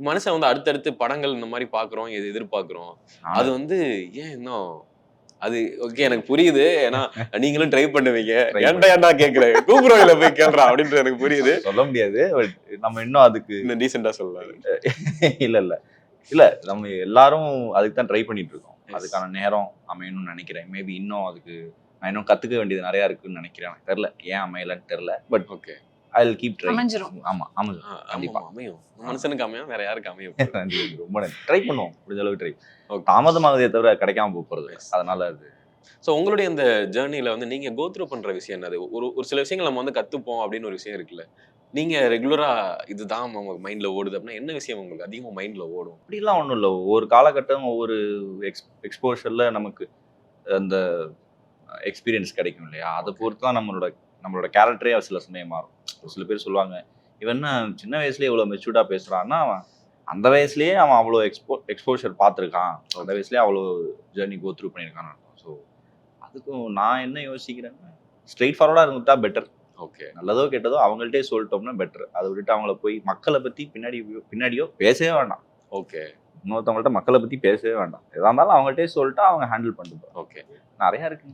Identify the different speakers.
Speaker 1: மனுஷன் வந்து அடுத்தடுத்து படங்கள் இந்த மாதிரி பாக்குறோம், எதிர்பார்க்கிறோம். அது வந்து ஏன் இன்னும் அது ஓகே எனக்கு புரியுது. ஏன்னா நீங்களும் ட்ரை பண்ணுவீங்க. ஏன்டா கேக்குறேன், கூப்பிடுறவங்கள போய் கேள்றா அப்படின்றது எனக்கு புரியுது.
Speaker 2: சொல்ல முடியாது. பட் நம்ம இன்னும் அதுக்கு
Speaker 1: இன்னும் டீசெண்டா சொல்லலாம்.
Speaker 2: இல்ல நம்ம எல்லாரும் அதுக்கு தான் ட்ரை பண்ணிட்டு இருக்கோம். அதுக்கான நேரம் அமையணும்னு நினைக்கிறேன். மேபி இன்னும் அதுக்கு நான் இன்னும் கத்துக்க வேண்டியது நிறைய இருக்குன்னு நினைக்கிறேன். எனக்கு தெரியல ஏன் அமையலன்னு தெரியல. But
Speaker 1: okay,
Speaker 2: I will keep trying.
Speaker 3: அமைஞ்சிரும்.
Speaker 2: ஆமா அமையும், கண்டிப்பா
Speaker 1: அமையும். மனுஷனுக்கு அமையும், வேற யாருக்கு அமையும்?
Speaker 2: ரொம்ப ட்ரை பண்ணுவோம், முடிஞ்ச அளவுக்கு ட்ரை. தாமதமாகதே தவிர கிடைக்காம போறது. அதனால அது
Speaker 1: ஸோ உங்களுடைய இந்த ஜேர்னில வந்து நீங்க கோ த்ரூ பண்ற விஷயம் என்னது? ஒரு சில விஷயங்கள் நம்ம வந்து கத்துப்போம் அப்படின்னு ஒரு விஷயம் இருக்குல்ல. நீங்க ரெகுலரா இதுதான் உங்க மைண்ட்ல ஓடுது அப்படின்னா என்ன விஷயம் உங்களுக்கு அதிகமா மைண்ட்ல ஓடும்?
Speaker 2: அப்படிலாம் ஒன்றும் இல்லை. ஒவ்வொரு காலகட்டம் ஒவ்வொரு எக்ஸ்போஷர்ல நமக்கு அந்த எக்ஸ்பீரியன்ஸ் கிடைக்கும் இல்லையா? அதை பொறுத்து தான் நம்மளோட கேரக்டரே சில சமயம் மாறும். சில பேர் சொல்லுவாங்க, இவன் என்ன சின்ன வயசுலயே இவ்வளோ மெச்சூர்டா பேசுறான்னா, அந்த வயசுலயே அவன் அவ்வளோ எக்ஸ்போஷர் பார்த்துருக்கான். அந்த வயசுலயே அவ்வளோ ஜேர்னி கோ த்ரூ பண்ணியிருக்கான். ஸோ அதுக்கும் நான் என்ன யோசிக்கிறேன்னா, ஸ்ட்ரெயிட் ஃபார்வர்டா இருந்துட்டா பெட்டர்.
Speaker 1: ஓகே,
Speaker 2: நல்லதோ கெட்டதோ அவங்கள்ட்டே சொல்லிட்டோம்னா பெட்டர். அதை விட்டுட்டு அவங்கள போய் மக்களை பத்தி பின்னாடியோ பேசவே வேண்டாம்.
Speaker 1: ஓகே,
Speaker 2: இன்னொருத்தவங்கள்ட்ட மக்களை பத்தி பேசவே வேண்டாம். எதா இருந்தாலும் அவங்கள்ட்டே சொல்லிட்டா அவங்க ஹேண்டில் பண்ணிட்டு.
Speaker 1: ஓகே,
Speaker 2: நிறைய இருக்கு.